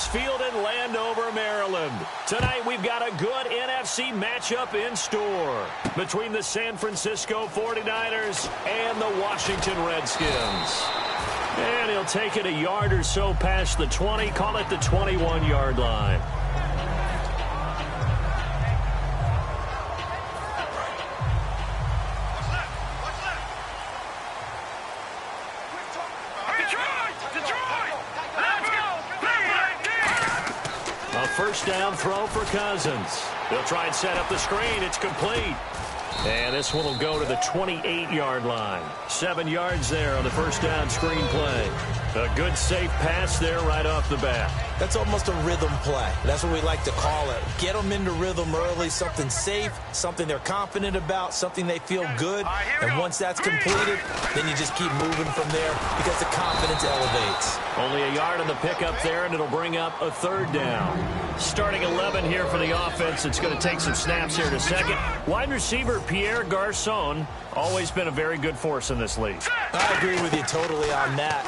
Field in Landover, Maryland. Tonight we've got a good NFC matchup in store between the San Francisco 49ers and the Washington Redskins. And he'll take it a yard or so past the 20, call it the 21-yard line. First down throw for Cousins. They'll try and set up the screen. It's complete. And this one will go to the 28-yard line. 7 yards there on the first down screen play. A good, safe pass there right off the bat. That's almost a rhythm play. That's what we like to call it. Get them into rhythm early, something safe, something they're confident about, something they feel good. And once that's completed, then you just keep moving from there because the confidence elevates. Only a yard on the pickup there, and it'll bring up a third down. Starting 11 here for the offense. It's going to take some snaps here in a second. Wide receiver Pierre Garçon, always been a very good force in this league. I agree with you totally on that.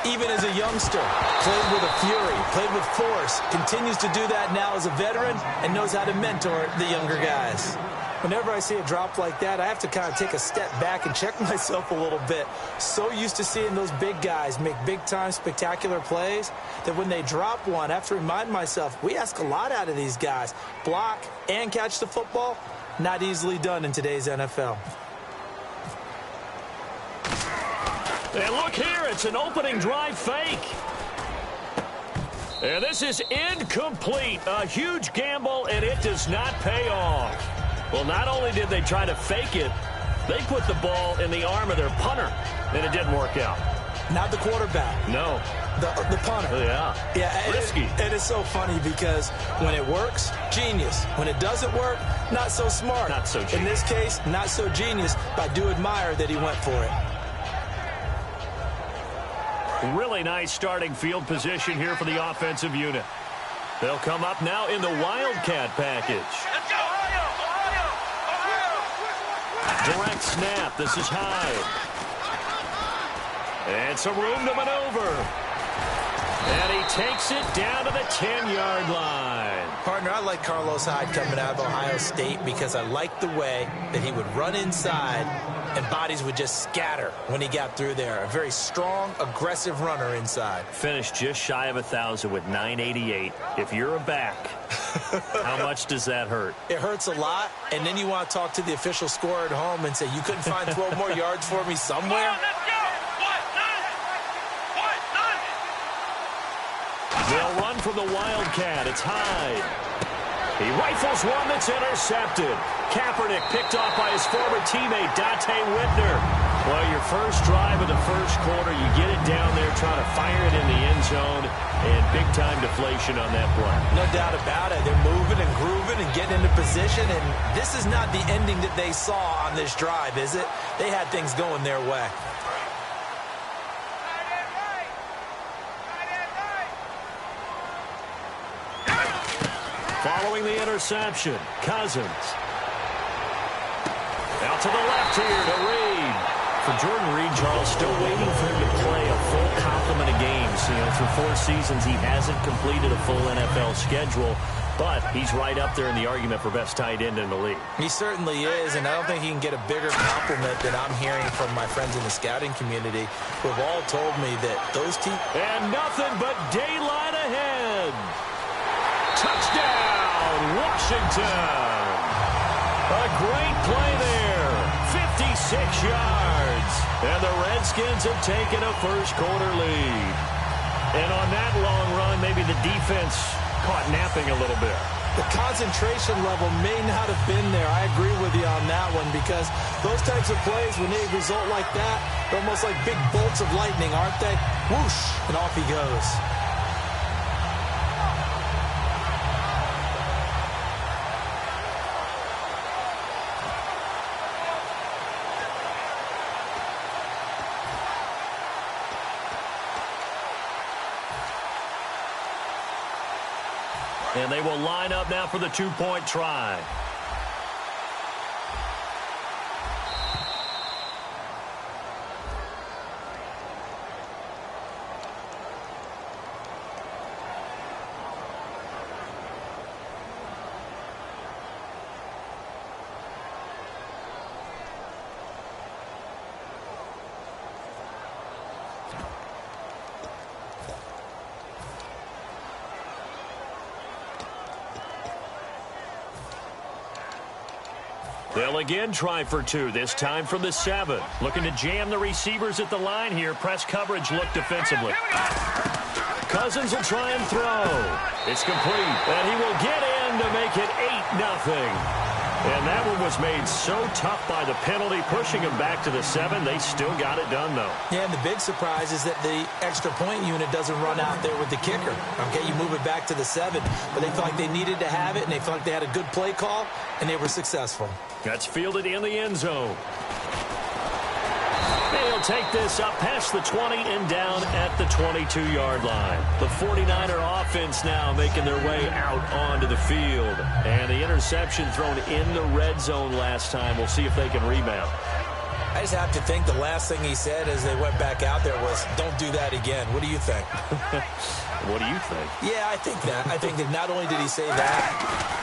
Even as a youngster, played with a fury, played with force, continues to do that now as a veteran, and knows how to mentor the younger guys. Whenever I see a drop like that, I have to kind of take a step back and check myself a little bit. So used to seeing those big guys make big-time spectacular plays that when they drop one, I have to remind myself, we ask a lot out of these guys. Block and catch the football, not easily done in today's NFL. And look here, it's an opening drive fake. And this is incomplete. A huge gamble, and it does not pay off. Well, not only did they try to fake it, they put the ball in the arm of their punter, and it didn't work out. Not the quarterback. No. The punter. Yeah. Risky. It is so funny because when it works, genius. When it doesn't work, not so smart. Not so genius. In this case, not so genius, but I do admire that he went for it. Really nice starting field position here for the offensive unit. They'll come up now in the Wildcat package. Let's go, Ohio! Direct snap. This is Hyde. And some room to maneuver. And he takes it down to the 10-yard line. Partner, I like Carlos Hyde coming out of Ohio State because I like the way that he would run inside and bodies would just scatter when he got through there. A very strong, aggressive runner inside. Finished just shy of 1,000 with 988. If you're a back, how much does that hurt? It hurts a lot, and then you want to talk to the official scorer at home and say, you couldn't find 12 more yards for me somewhere? They'll run from the Wildcat. It's Hyde. He rifles one that's intercepted. Kaepernick picked off by his former teammate, Dante Whitner. Well, your first drive of the first quarter, you get it down there, trying to fire it in the end zone, and big-time deflation on that play. No doubt about it. They're moving and grooving and getting into position, and this is not the ending that they saw on this drive, is it? They had things going their way. Following the interception, Cousins. Out to the left here to Reed. For Jordan Reed, Charles, still waiting for him to play a full complement of games. You know, through 4 seasons, he hasn't completed a full NFL schedule, but he's right up there in the argument for best tight end in the league. He certainly is, and I don't think he can get a bigger compliment than I'm hearing from my friends in the scouting community who have all told me that those teams... And nothing but daylight ahead. Touchdown, Washington. A great play there. 56 yards. And the Redskins have taken a first-quarter lead. And on that long run, maybe the defense caught napping a little bit. The concentration level may not have been there. I agree with you on that one because those types of plays, when they result like that, they're almost like big bolts of lightning, aren't they? Whoosh, and off he goes. And they will line up now for the two-point try. They'll again try for 2, this time from the 7. Looking to jam the receivers at the line here. Press coverage look defensively. Cousins will try and throw. It's complete, and he will get in to make it 8-0. And that one was made so tough by the penalty, pushing him back to the 7. They still got it done, though. Yeah, and the big surprise is that the extra point unit doesn't run out there with the kicker. Okay, you move it back to the 7, but they felt like they needed to have it, and they felt like they had a good play call, and they were successful. That's fielded in the end zone. They'll take this up past the 20 and down at the 22-yard line. The 49er offense now making their way out onto the field. And the interception thrown in the red zone last time. We'll see if they can rebound. I just have to think the last thing he said as they went back out there was, don't do that again. What do you think? What do you think? Yeah, I think that. I think that not only did he say that,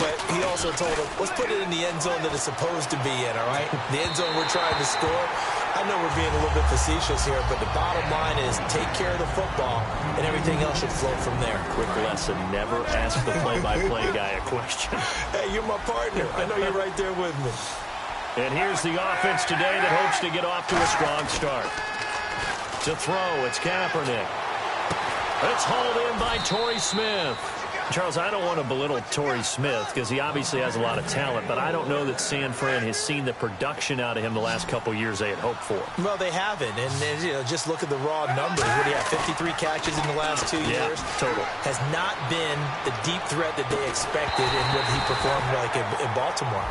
but he also told him, let's put it in the end zone that it's supposed to be in, all right? The end zone we're trying to score. I know we're being a little bit facetious here, but the bottom line is take care of the football, and everything else should flow from there. Quick lesson, never ask the play-by-play guy a question. Hey, you're my partner. I know you're right there with me. And here's the offense today that hopes to get off to a strong start. To throw, it's Kaepernick. It's hauled in by Torrey Smith. Charles, I don't want to belittle Torrey Smith because he obviously has a lot of talent, but I don't know that San Fran has seen the production out of him the last couple years they had hoped for. Well, they haven't, and just look at the raw numbers. What do you have, 53 catches in the last 2 years? Total. Has not been the deep threat that they expected and what he performed like in Baltimore.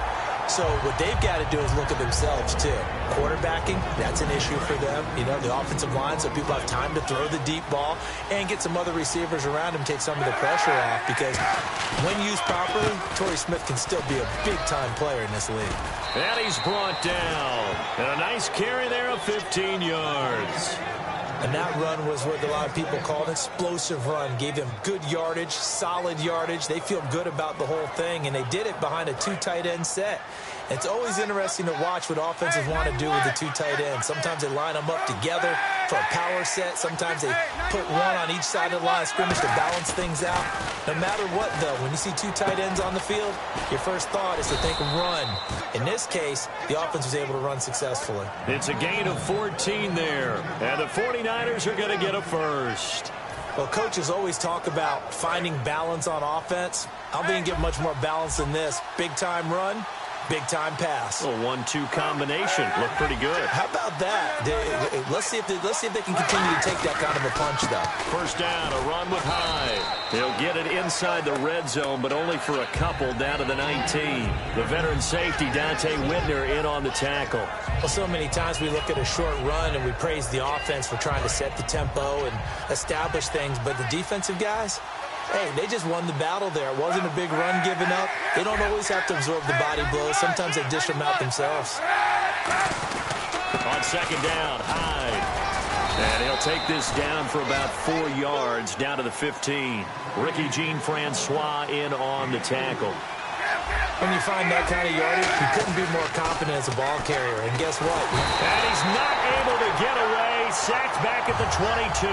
So what they've got to do is look at themselves, too. Quarterbacking, that's an issue for them. You know, the offensive line, so people have time to throw the deep ball and get some other receivers around him, take some of the pressure off. Because when used properly, Torrey Smith can still be a big-time player in this league. And he's brought down. And a nice carry there of 15 yards. And that run was what a lot of people called an explosive run. Gave them good yardage, solid yardage. They feel good about the whole thing, and they did it behind a 2 tight end set. It's always interesting to watch what offenses want to do with the 2 tight ends. Sometimes they line them up together for a power set. Sometimes they put one on each side of the line of scrimmage to balance things out. No matter what, though, when you see 2 tight ends on the field, your first thought is to think run. In this case, the offense was able to run successfully. It's a gain of 14 there, and the 49ers are going to get a first. Well, coaches always talk about finding balance on offense. I don't think you can get much more balance than this. Big-time run. Big-time pass. A 1-2 combination. Looked pretty good. How about that? Let's see if they can continue to take that kind of a punch, though. First down, a run with Hyde. They'll get it inside the red zone, but only for a couple down to the 19. The veteran safety, Dante Whitner, in on the tackle. Well, so many times we look at a short run and we praise the offense for trying to set the tempo and establish things, but the defensive guys, hey, they just won the battle there. It wasn't a big run given up. They don't always have to absorb the body blows. Sometimes they dish them out themselves. On second down, Hyde. And he'll take this down for about 4 yards, down to the 15. Ricky Jean-Francois in on the tackle. When you find that kind of yardage, you couldn't be more confident as a ball carrier. And guess what? And he's not able to get away. Sacked back at the 22.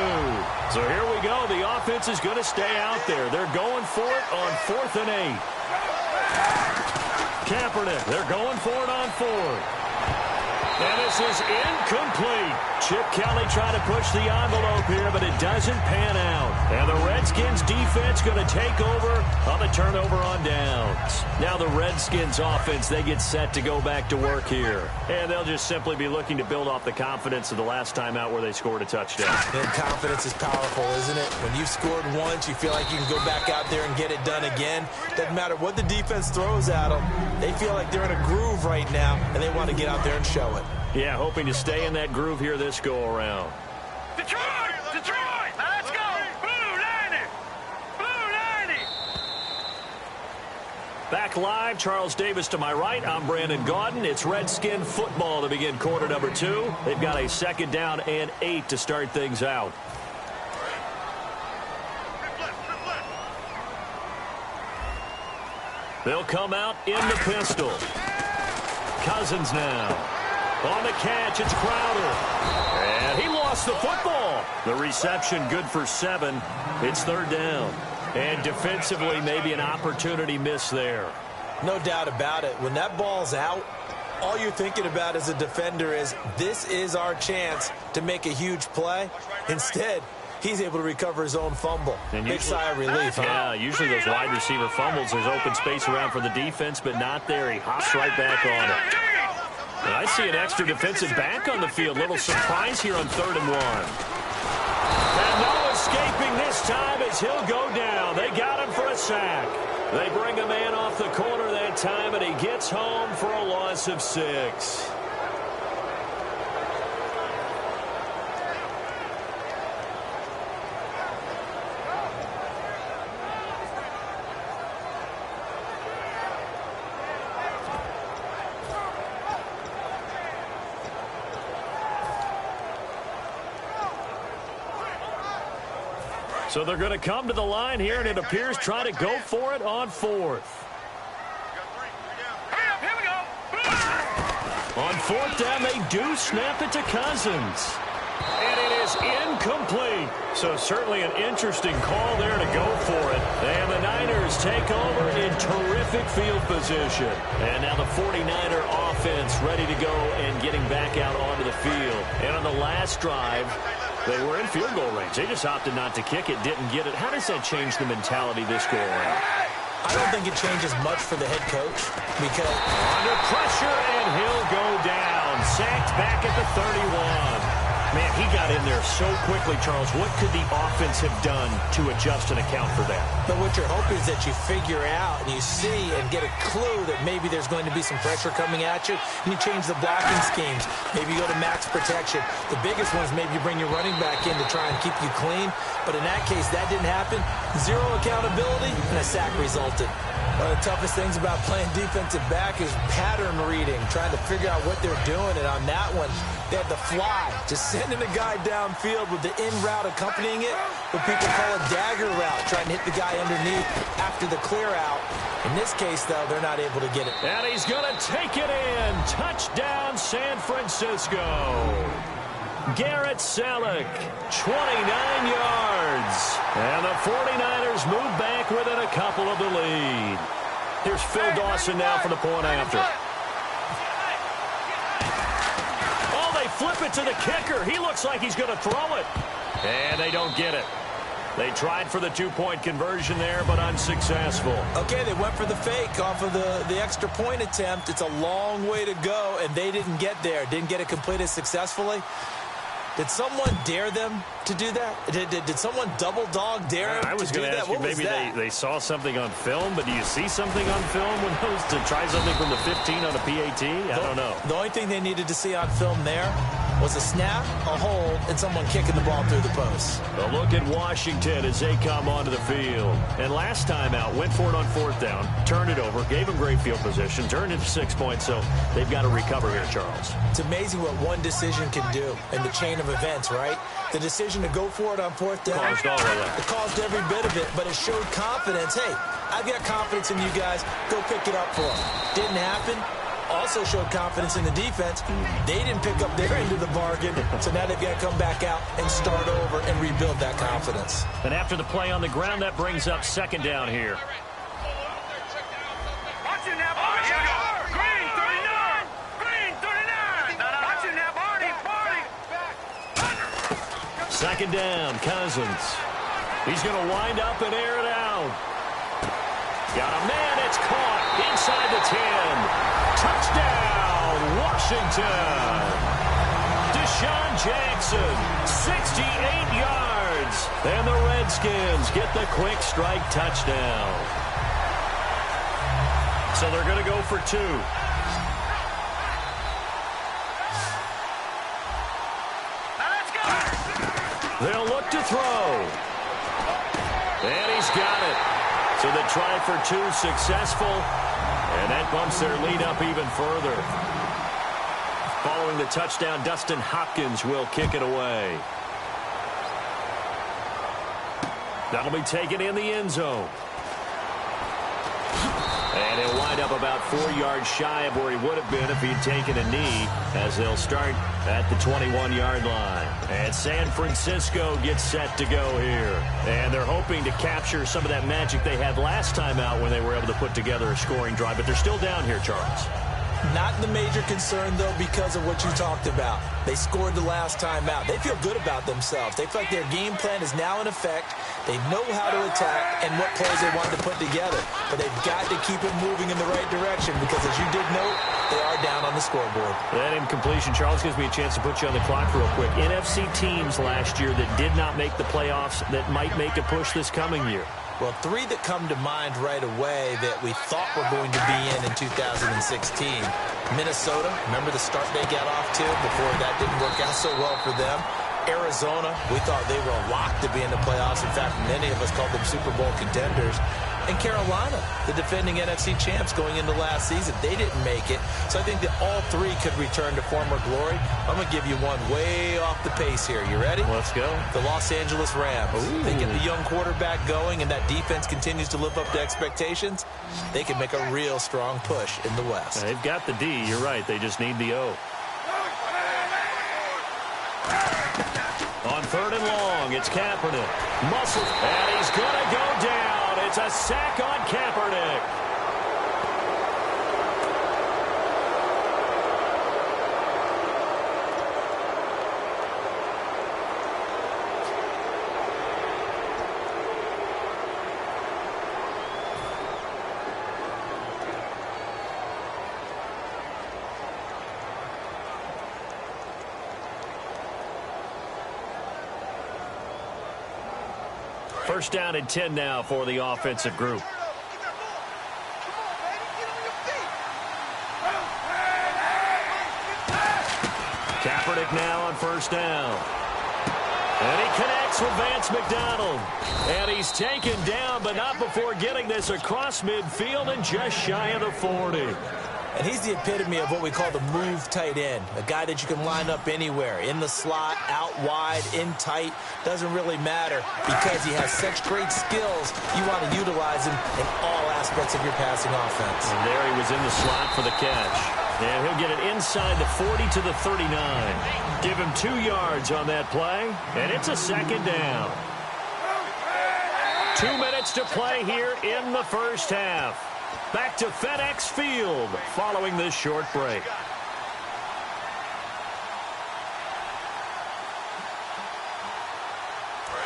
So here we go. The offense is going to stay out there. They're going for it on 4th and 8. Kaepernick, they're going for it on 4th. And this is incomplete. Chip Kelly trying to push the envelope here, but it doesn't pan out. And the Redskins defense going to take over on the turnover on downs. Now the Redskins offense, they get set to go back to work here. And they'll just simply be looking to build off the confidence of the last time out where they scored a touchdown. And confidence is powerful, isn't it? When you've scored once, you feel like you can go back out there and get it done again. Doesn't matter what the defense throws at them. They feel like they're in a groove right now, and they want to get out there and show it. Yeah, hoping to stay in that groove here this go-around. Detroit! Detroit! Let's go! Blue 90! Blue 90! Back live, Charles Davis to my right. I'm Brandon Gaudin. It's Redskin football to begin quarter number 2. They've got a 2nd down and 8 to start things out. They'll come out in the pistol. Cousins now. On the catch, it's Crowder. And he lost the football. The reception good for 7. It's 3rd down. And defensively, maybe an opportunity miss there. No doubt about it. When that ball's out, all you're thinking about as a defender is, this is our chance to make a huge play. Instead, he's able to recover his own fumble. And big sigh of relief, huh? Yeah, usually those wide receiver fumbles, there's open space around for the defense, but not there. He hops right back on it. And I see an extra defensive back on the field. Little surprise here on 3rd and 1. And no escaping this time as he'll go down. They got him for a sack. They bring a man off the corner that time, and he gets home for a loss of 6. So they're going to come to the line here, and it appears try to go for it on 4th. Here we go. On 4th down, they do snap it to Cousins. And it is incomplete. So certainly an interesting call there to go for it. And the Niners take over in terrific field position. And now the 49er offense ready to go and getting back out onto the field. And on the last drive, they were in field goal range. They just opted not to kick it, didn't get it. How does that change the mentality this go around? I don't think it changes much for the head coach because under pressure, and he'll go down. Sacked back at the 31. Man, he got in there so quickly, Charles. What could the offense have done to adjust and account for that? But what you're hoping is that you figure out and you see and get a clue that maybe there's going to be some pressure coming at you, and you change the blocking schemes. Maybe you go to max protection. The biggest one is maybe you bring your running back in to try and keep you clean. But in that case, that didn't happen. Zero accountability, and a sack resulted. One of the toughest things about playing defensive back is pattern reading, trying to figure out what they're doing. And on that one, they had the fly, just sending a guy downfield with the in route accompanying it, what people call a dagger route, trying to hit the guy underneath after the clear out. In this case, though, they're not able to get it. And he's going to take it in. Touchdown, San Francisco. Garrett Selleck, 29 yards. And the 49ers move back within a couple of the lead. Here's Phil Dawson now for the point after. Oh, they flip it to the kicker. He looks like he's going to throw it. And they don't get it. They tried for the two-point conversion there, but unsuccessful. Okay, they went for the fake off of the extra point attempt. It's a long way to go, and they didn't get there. Didn't get it completed successfully. Did someone dare them to do that? Did someone double dog dare them to do that? I was going to ask you, maybe they saw something on film, but do you see something on film when those to try something from the 15 on a PAT? I don't know. The only thing they needed to see on film there was a snap, a hold, and someone kicking the ball through the post. A look at Washington as they come onto the field. And last time out, went for it on 4th down, turned it over, gave them great field position, turned it to 6 points, so they've got to recover here, Charles. It's amazing what one decision can do in the chain of events, right? The decision to go for it on 4th down. Caused all of that. It caused every bit of it, but it showed confidence. Hey, I've got confidence in you guys. Go pick it up for them. Didn't happen. Also showed confidence in the defense. They didn't pick up their end of the bargain, so now they've got to come back out and start over and rebuild that confidence. And after the play on the ground, that brings up 2nd down here. Watch it now, Barney. Green, 39. Green, 39. Watch it now, Barney. 2nd down, Cousins. He's going to wind up and air it out. Got a man, it's caught inside the 10. Touchdown, Washington. Deshaun Jackson, 68 yards. And the Redskins get the quick strike touchdown. So they're going to go for 2. Now let's go. They'll look to throw. And he's got it. So the try for 2 successful. And that bumps their lead up even further. Following the touchdown, Dustin Hopkins will kick it away. That'll be taken in the end zone. And he'll wind up about 4 yards shy of where he would have been if he'd taken a knee, as they'll start at the 21-yard line. And San Francisco gets set to go here. And they're hoping to capture some of that magic they had last time out when they were able to put together a scoring drive. But they're still down here, Charles. Not the major concern, though, because of what you talked about. They scored the last time out. They feel good about themselves. They feel like their game plan is now in effect. They know how to attack and what plays they want to put together. But they've got to keep it moving in the right direction because, as you did note, they are down on the scoreboard. That incompletion, Charles, gives me a chance to put you on the clock real quick. NFC teams last year that did not make the playoffs that might make a push this coming year. Well, three that come to mind right away that we thought were going to be in 2016. Minnesota, remember the start they got off to before that didn't work out so well for them. Arizona, we thought they were locked to be in the playoffs. In fact, many of us called them Super Bowl contenders. And Carolina, the defending NFC champs going into last season, they didn't make it. So I think that all three could return to former glory. I'm going to give you one way off the pace here. You ready? Let's go. The Los Angeles Rams. Ooh. They get the young quarterback going, and that defense continues to live up to expectations. They can make a real strong push in the West. They've got the D. You're right. They just need the O. On 3rd and long, it's Kaepernick. Muscles, and he's going to go down. It's a sack on Kaepernick. First down and 10 now for the offensive group. Kaepernick now on first down. And he connects with Vance McDonald. And he's taken down, but not before getting this across midfield and just shy of the 40. And he's the epitome of what we call the move tight end, a guy that you can line up anywhere, in the slot, out wide, in tight, doesn't really matter because he has such great skills. You want to utilize him in all aspects of your passing offense. And there he was in the slot for the catch. And he'll get it inside the 40 to the 39. Give him 2 yards on that play, and it's a second down. 2 minutes to play here in the first half. Back to FedEx Field following this short break.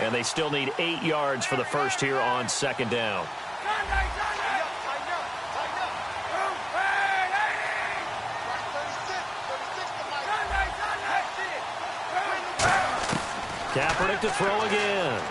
And they still need 8 yards for the first here on second down. Kaepernick to throw again.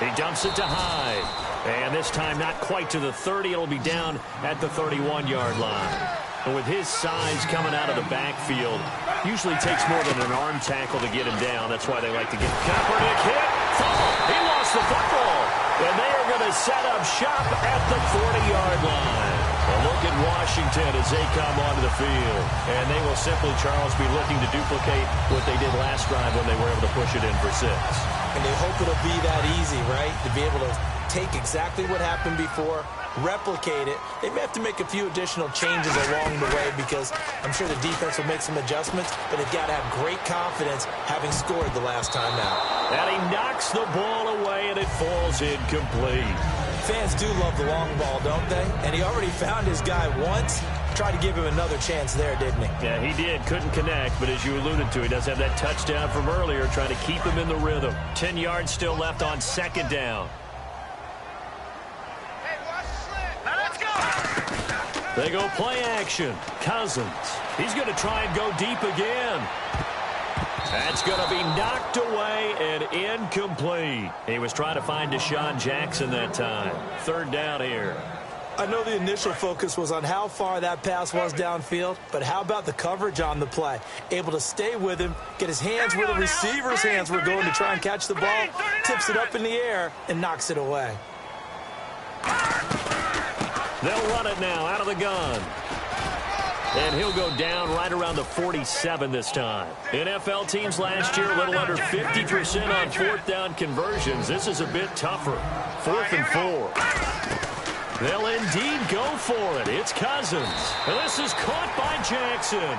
He dumps it to Hyde. And this time not quite to the 30. It'll be down at the 31-yard line. And with his size coming out of the backfield, usually takes more than an arm tackle to get him down. That's why they like to get Kaepernick hit. Fall. He lost the football. And they are going to set up shop at the 40-yard line. A look at Washington as they come onto the field. And they will simply, Charles, be looking to duplicate what they did last drive when they were able to push it in for 6. And they hope it'll be that easy, right? To be able to take exactly what happened before, replicate it. They may have to make a few additional changes along the way because I'm sure the defense will make some adjustments, but they've got to have great confidence having scored the last time out. And he knocks the ball away, and it falls incomplete. Fans do love the long ball, don't they? And he already found his guy once. Tried to give him another chance there, didn't he? Yeah, he did. Couldn't connect, but as you alluded to, he does have that touchdown from earlier, trying to keep him in the rhythm. 10 yards still left on second down. They go play action. Cousins. He's going to try and go deep again. That's going to be knocked away and incomplete. He was trying to find Deshaun Jackson that time. Third down here. I know the initial focus was on how far that pass was downfield, but how about the coverage on the play? Able to stay with him, get his hands where the receiver's hands were going to try and catch the ball, tips it up in the air, and knocks it away. They'll run it now out of the gun. And he'll go down right around the 47 this time. NFL teams last year, a little under 50% on fourth down conversions. This is a bit tougher. 4th and 4. They'll indeed go for it. It's Cousins. And this is caught by Jackson.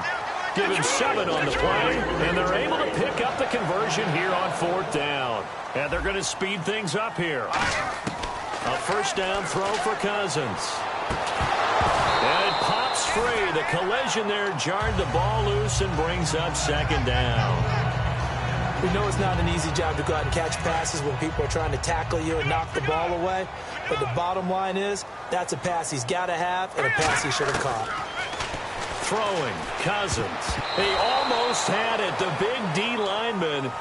Give him 7 on the play, and they're able to pick up the conversion here on 4th down. And they're going to speed things up here. A first down throw for Cousins. And it pops free. The collision there jarred the ball loose and brings up second down. We know it's not an easy job to go out and catch passes when people are trying to tackle you and knock the ball away. But the bottom line is, that's a pass he's got to have and a pass he should have caught. Throwing, Cousins. He almost had it. The big D lineman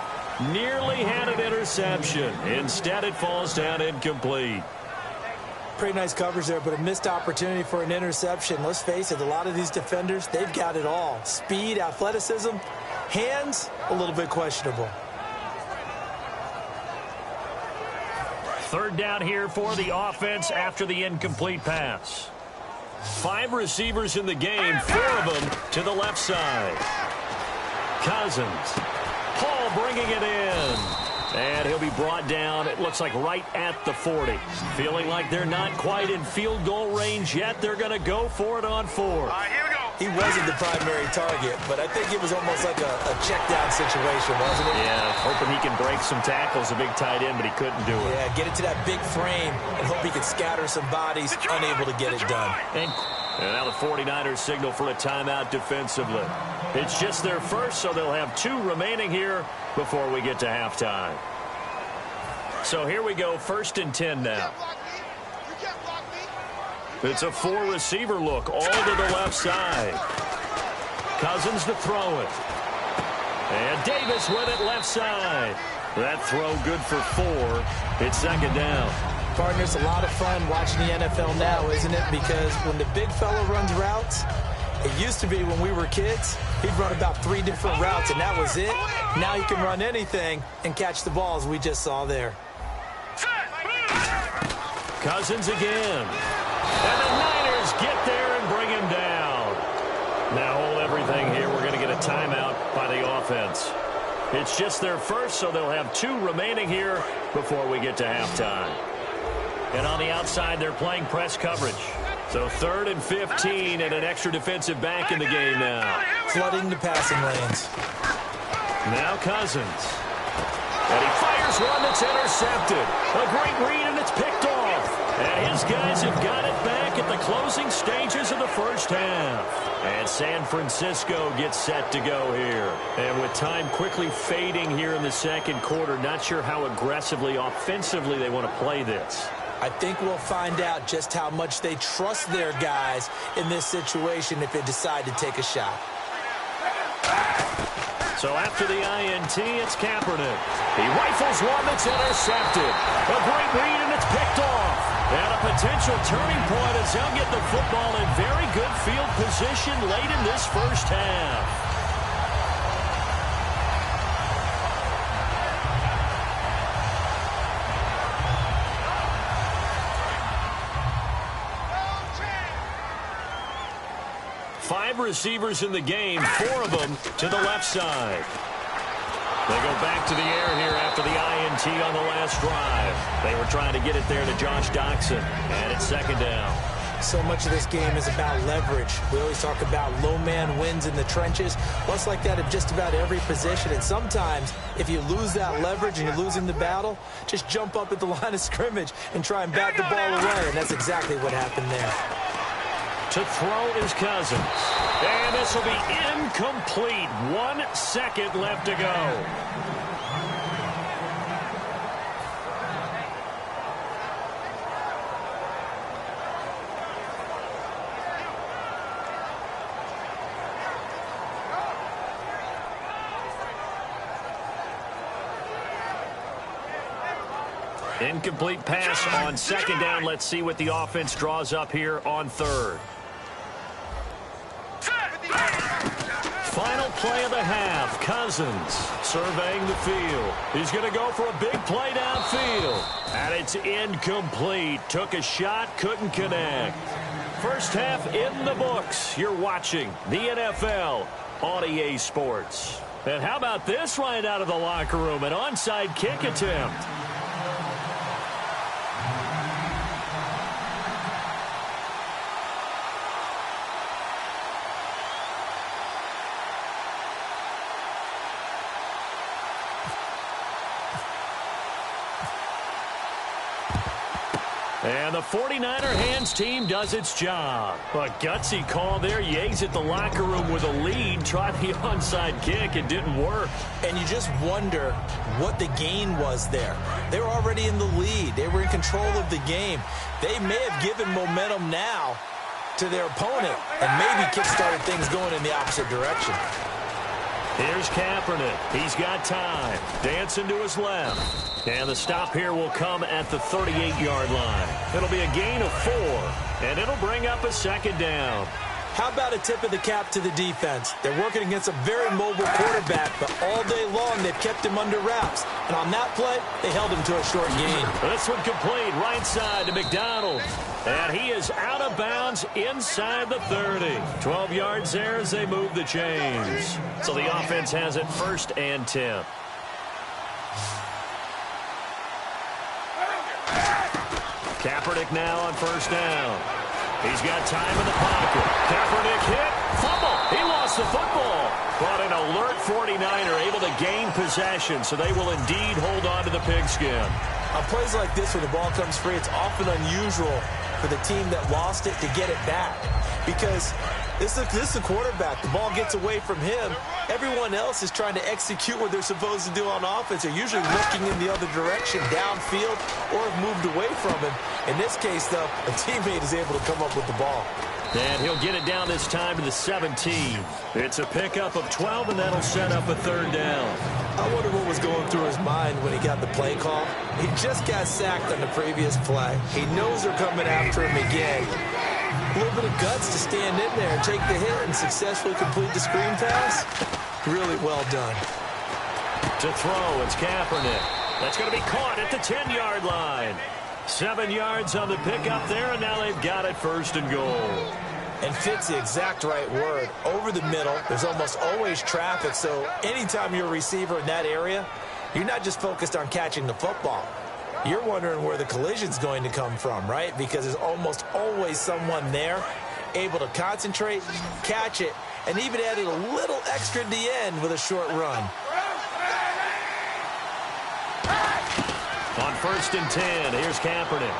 nearly had an interception. Instead, it falls down incomplete. Pretty nice coverage there, but a missed opportunity for an interception. Let's face it, a lot of these defenders, they've got it all. Speed, athleticism, hands, a little bit questionable. Third down here for the offense after the incomplete pass. 5 receivers in the game, 4 of them to the left side. Cousins. Paul bringing it in. And he'll be brought down, it looks like right at the 40. Feeling like they're not quite in field goal range yet. They're going to go for it on 4. All right, here we go. He wasn't the primary target, but I think it was almost like a check-down situation, wasn't it? Yeah, hoping he can break some tackles, a big tight end, but he couldn't do it. Yeah, get it to that big frame and hope he can scatter some bodies, unable to get it done. And now the 49ers signal for a timeout defensively. It's just their first, so they'll have 2 remaining here before we get to halftime. So here we go, 1st and 10 now. It's a 4-receiver look, all to the left side. Cousins to throw it. And Davis with it left side. That throw good for 4. It's second down. Partner, it's a lot of fun watching the NFL now, isn't it? Because when the big fella runs routes, it used to be when we were kids, he'd run about 3 different routes, and that was it. Now he can run anything and catch the balls we just saw there. Cousins again. And the Niners get there and bring him down. Now hold everything here. We're going to get a timeout by the offense. It's just their first, so they'll have 2 remaining here before we get to halftime. And on the outside, they're playing press coverage. So 3rd and 15 and an extra defensive back in the game now. Flooding the passing lanes. Now Cousins. And he fires one that's intercepted. A great read, and it's picked off. And his guys have got it back at the closing stages of the first half. And San Francisco gets set to go here. And with time quickly fading here in the second quarter, not sure how aggressively, offensively they want to play this. I think we'll find out just how much they trust their guys in this situation if they decide to take a shot. So after the INT, it's Kaepernick. He rifles one that's intercepted. A great read, and it's picked off. And a potential turning point as they'll get the football in very good field position late in this first half. Five receivers in the game, 4 of them to the left side. They go back to the air here after the INT on the last drive. They were trying to get it there to Josh Doxson, and it's second down. So much of this game is about leverage. We always talk about low man wins in the trenches. Well, it's like that in just about every position. And sometimes, if you lose that leverage and you're losing the battle, just jump up at the line of scrimmage and try and bat the ball away. And that's exactly what happened there. To throw is Cousins. And this will be incomplete. 1 second left to go. Incomplete pass on second down. Let's see what the offense draws up here on 3rd. Final play of the half. Cousins surveying the field. He's going to go for a big play downfield. And it's incomplete. Took a shot, couldn't connect. First half in the books. You're watching the NFL on EA Sports. And how about this right out of the locker room? An onside kick attempt. And the 49er hands team does its job. A gutsy call there. You exit the locker room with a lead. Try the onside kick. It didn't work. And you just wonder what the gain was there. They were already in the lead. They were in control of the game. They may have given momentum now to their opponent and maybe kick-started things going in the opposite direction. Here's Kaepernick. He's got time. Dancing to his left. And the stop here will come at the 38-yard line. It'll be a gain of 4, and it'll bring up a second down. How about a tip of the cap to the defense? They're working against a very mobile quarterback, but all day long they've kept him under wraps. And on that play, they held him to a short gain. This one complete right side to McDonald. And he is out of bounds inside the 30. 12 yards there as they move the chains. So the offense has it 1st and 10. Kaepernick now on 1st down. He's got time in the pocket. Kaepernick hit. Fumble. He lost the football. But an alert 49er able to gain possession, so they will indeed hold on to the pigskin. On plays like this where the ball comes free, it's often unusual for the team that lost it to get it back. Because this is the quarterback. The ball gets away from him. Everyone else is trying to execute what they're supposed to do on offense. They're usually looking in the other direction, downfield, or have moved away from him. In this case, though, a teammate is able to come up with the ball. And he'll get it down this time to the 17. It's a pickup of 12, and that'll set up a 3rd down. I wonder what was going through his mind when he got the play call. He just got sacked on the previous play. He knows they're coming after him again. A little bit of guts to stand in there and take the hit and successfully complete the screen pass. Really well done. To throw, it's Kaepernick. That's going to be caught at the 10-yard line. 7 yards on the pickup there, and now they've got it 1st and goal. And fit's the exact right word. Over the middle, there's almost always traffic, so anytime you're a receiver in that area, you're not just focused on catching the football. You're wondering where the collision's going to come from, right? Because there's almost always someone there able to concentrate, catch it, and even added a little extra at the end with a short run. On 1st and 10, here's Kaepernick.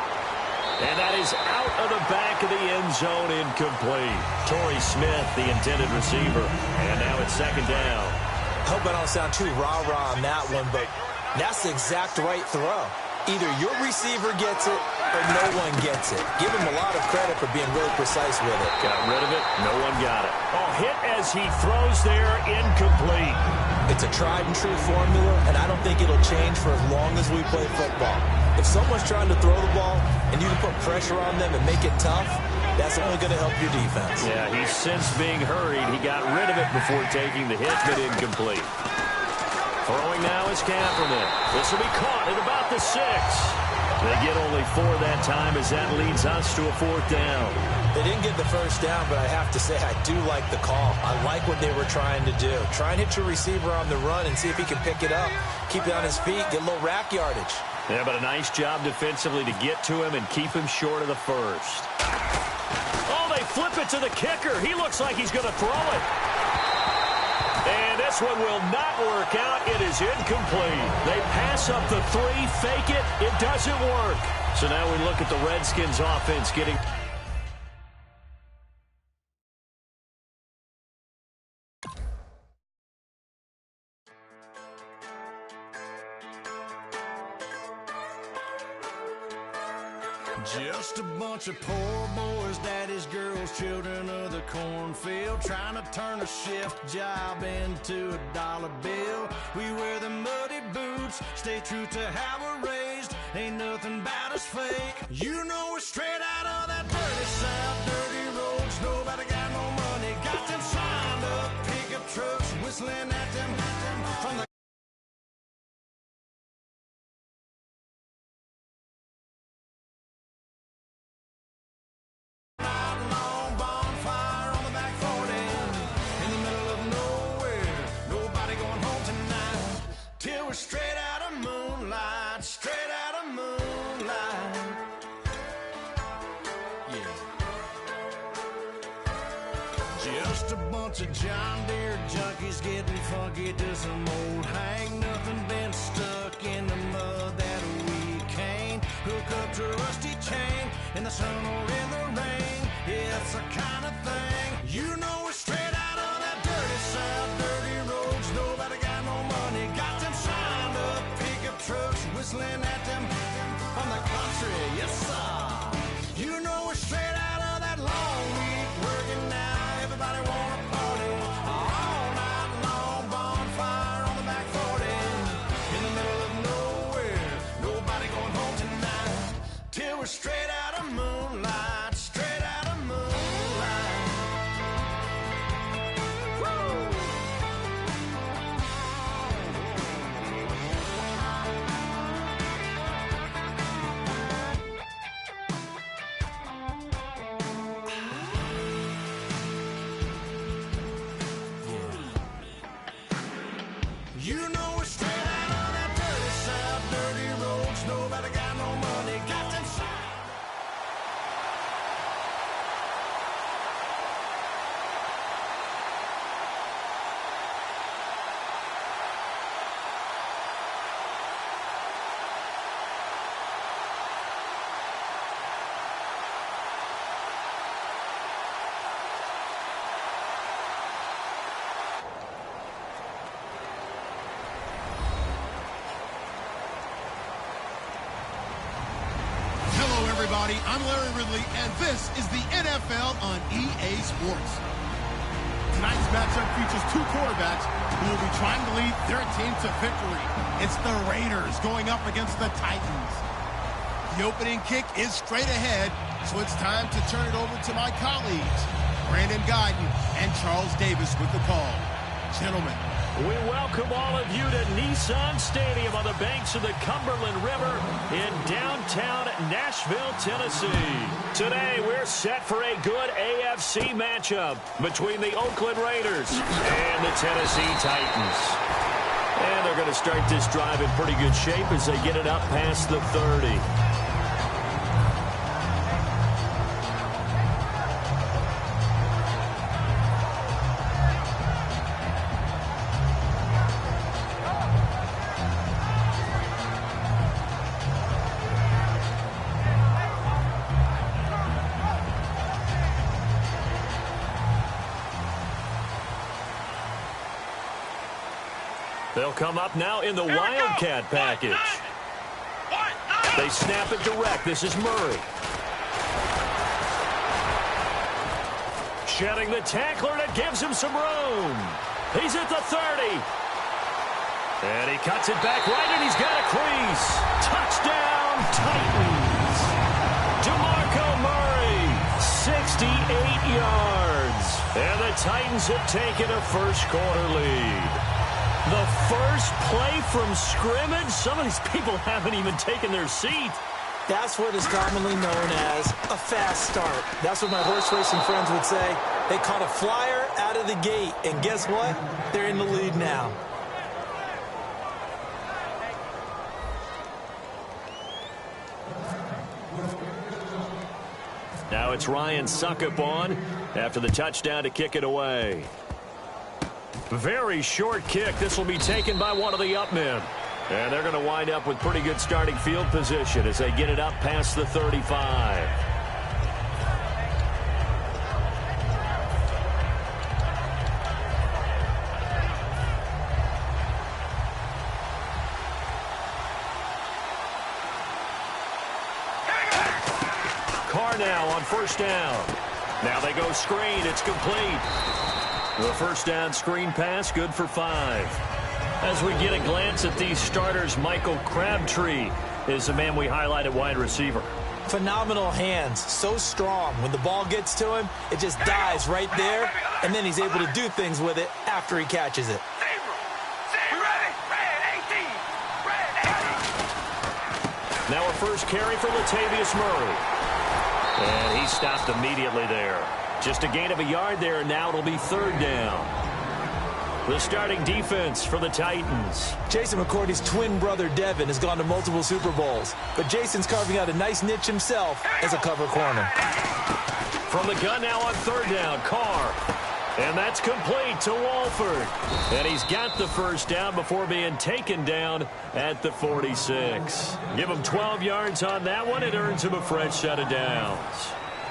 And that is out of the back of the end zone, incomplete. Torrey Smith, the intended receiver. And now it's 2nd down. I hope I don't sound too rah-rah on that one, but that's the exact right throw. Either your receiver gets it or no one gets it. Give him a lot of credit for being really precise with it. Got rid of it. No one got it. Oh, hit as he throws there, incomplete. It's a tried-and-true formula, and I don't think it'll change for as long as we play football. If someone's trying to throw the ball and you can put pressure on them and make it tough, that's only going to help your defense. Yeah, he's since being hurried. He got rid of it before taking the hit, but incomplete. Throwing now is Kaepernick. This will be caught at about the 6. They get only 4 that time as that leads us to a 4th down. They didn't get the 1st down, but I have to say I do like the call. I like what they were trying to do. Try and hit your receiver on the run and see if he can pick it up, keep it on his feet, get a little rack yardage. Yeah, but a nice job defensively to get to him and keep him short of the 1st. Oh, they flip it to the kicker. He looks like he's going to throw it. And this one will not work out. It is incomplete. They pass up the 3, fake it. It doesn't work. So now we look at the Redskins offense getting... Just a bunch of poor boys, daddies, girls, children of the cornfield, trying to turn a shift job into a dollar bill. We wear the muddy boots, stay true to how we're raised. Ain't nothing about us fake. You know we're straight out of that dirty south, dirty roads. Nobody got no money, got them signed up pickup trucks, whistling at them from the straight out of moonlight, straight out of moonlight. Yeah. Just a bunch of John Deere junkies getting funky to some old hang. Nothing been stuck in the mud that we can't. hook up to a rusty chain in the sun or in the rain. Yeah, it's the kind of thing, you know, we're straight out of that dirty south, dirty roads. Nobody got no money, got them signed up pickup trucks whistling at them from the country. Yes, sir. You know, we're straight out of that long week working now. Everybody wanna party all night long, bonfire on the back 40 in the middle of nowhere. Nobody going home tonight till we're straight out of moonlight, straight out of moonlight. Woo! You know we're straight out of that dirty south, dirty roads. Nobody got no money, got them everybody. I'm Larry Ridley, and this is the NFL on EA Sports. Tonight's matchup features two quarterbacks who will be trying to lead their team to victory. It's the Raiders going up against the Titans. The opening kick is straight ahead, so it's time to turn it over to my colleagues, Brandon Guyton and Charles Davis with the call. Gentlemen. We welcome all of you to Nissan Stadium on the banks of the Cumberland River in downtown Nashville, Tennessee. Today, we're set for a good AFC matchup between the Oakland Raiders and the Tennessee Titans. And they're going to start this drive in pretty good shape as they get it up past the 30. They'll come up now in the Wildcat package. They snap it direct. This is Murray. Shedding the tackler, and it gives him some room. He's at the 30. And he cuts it back right, and he's got a crease. Touchdown, Titans. DeMarco Murray, 68 yards. And the Titans have taken a first-quarter lead. The first play from scrimmage? Some of these people haven't even taken their seat. That's what is commonly known as a fast start. That's what my horse racing friends would say. They caught a flyer out of the gate, and guess what? They're in the lead now. Now it's Ryan Suckup on after the touchdown to kick it away. Very short kick. This will be taken by one of the up men. And they're going to wind up with pretty good starting field position as they get it up past the 35. Carr now on first down. Now they go screen. It's complete. The first down screen pass, good for 5. As we get a glance at these starters, Michael Crabtree is the man we highlight at wide receiver. Phenomenal hands, so strong. When the ball gets to him, it just dives right there, and then he's able to do things with it after he catches it. Now a first carry for Latavius Murray. And he stopped immediately there. Just a gain of a yard there, and now it'll be third down. The starting defense for the Titans. Jason McCourty's twin brother, Devin, has gone to multiple Super Bowls, but Jason's carving out a nice niche himself as a cover corner. From the gun now on third down, Carr. And that's complete to Wolford. And he's got the first down before being taken down at the 46. Give him 12 yards on that one. It earns him a fresh set of downs.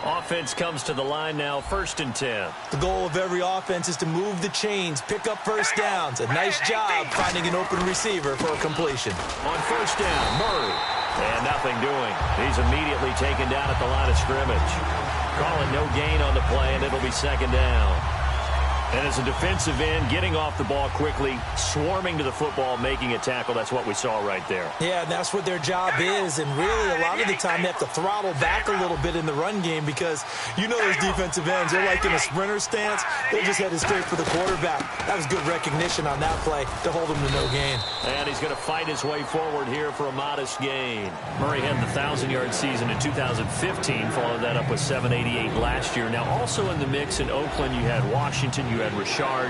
Offense comes to the line now, 1st and 10. The goal of every offense is to move the chains, pick up first downs. A nice job finding an open receiver for a completion. On 1st down, Murray. And nothing doing. He's immediately taken down at the line of scrimmage. Calling no gain on the play, and it'll be 2nd down. And as a defensive end, getting off the ball quickly, swarming to the football, making a tackle, that's what we saw right there. Yeah, and that's what their job is. And really, a lot of the time, they have to throttle back a little bit in the run game because you know those defensive ends, they're like in a sprinter stance. They just headed straight for the quarterback. That was good recognition on that play to hold him to no gain. And he's going to fight his way forward here for a modest gain. Murray had the 1,000-yard season in 2015, followed that up with 788 last year. Now, also in the mix in Oakland, you had Washington, you had Richard.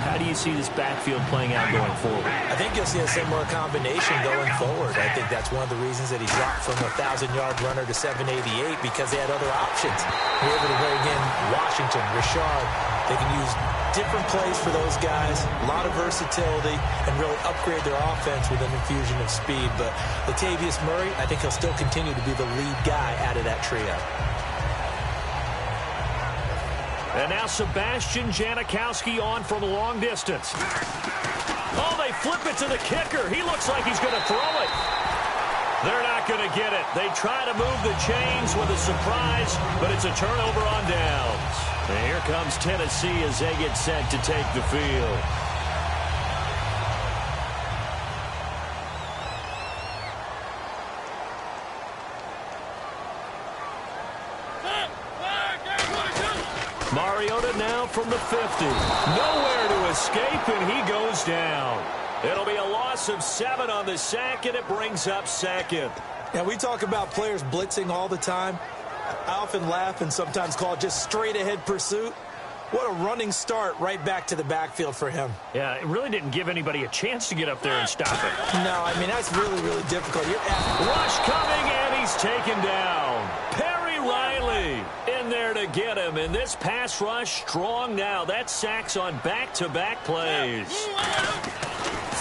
How do you see this backfield playing out going forward? I think you'll see a similar combination going forward. I think that's one of the reasons that he dropped from a 1,000-yard runner to 788 because they had other options. We're able to bring in Washington, Richard. They can use different plays for those guys, a lot of versatility, and really upgrade their offense with an infusion of speed. But Latavius Murray, I think he'll still continue to be the lead guy out of that trio. And now Sebastian Janikowski on from long distance. Oh, they flip it to the kicker. He looks like he's going to throw it. They're not going to get it. They try to move the chains with a surprise, but it's a turnover on downs. And here comes Tennessee as they get set to take the field. Mariota now from the 50. Nowhere to escape, and he goes down. It'll be a loss of 7 on the sack, and it brings up 2nd. Now, we talk about players blitzing all the time. I often laugh and sometimes call it just straight-ahead pursuit. What a running start right back to the backfield for him. Yeah, it really didn't give anybody a chance to get up there and stop it. No, I mean, that's really, really difficult. Rush coming, and he's taken down. Perry Riley in there to get him, and this pass rush strong now. That sacks on back-to-back plays.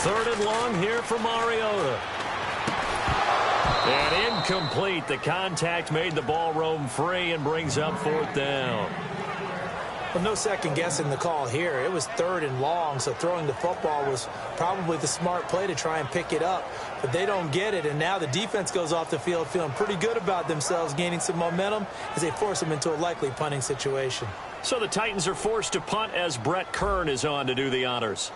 3rd and long here for Mariota. And incomplete. The contact made the ball roam free and brings up 4th down. Well, no second-guessing the call here. It was 3rd and long, so throwing the football was probably the smart play to try and pick it up. But they don't get it, and now the defense goes off the field feeling pretty good about themselves, gaining some momentum as they force them into a likely punting situation. So the Titans are forced to punt as Brett Kern is on to do the honors.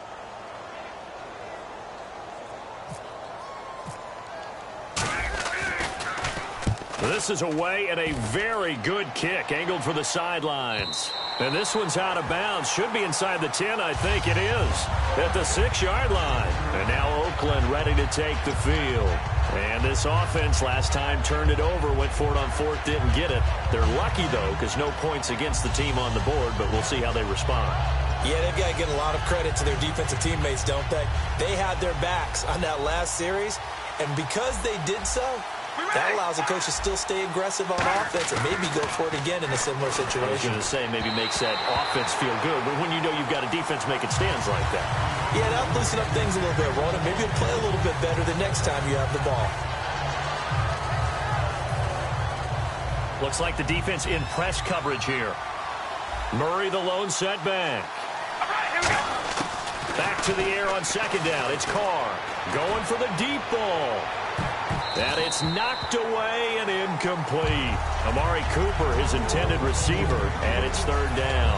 This is away and a very good kick angled for the sidelines. And this one's out of bounds. Should be inside the 10, I think it is. At the 6-yard line. And now Oakland ready to take the field. And this offense last time turned it over, went for it on 4th, didn't get it. They're lucky, though, because no points against the team on the board, but we'll see how they respond. Yeah, they've got to get a lot of credit to their defensive teammates, don't they? They had their backs on that last series, and because they did so, that allows the coach to still stay aggressive on offense and maybe go for it again in a similar situation. I was going to say maybe makes that offense feel good, but when you know you've got a defense making stands like that. Yeah, that'll loosen up things a little bit, Ron, and maybe you'll play a little bit better the next time you have the ball. Looks like the defense in press coverage here. Murray the lone setback. Back to the air on 2nd down. It's Carr going for the deep ball. And it's knocked away and incomplete. Amari Cooper, his intended receiver, and it's 3rd down.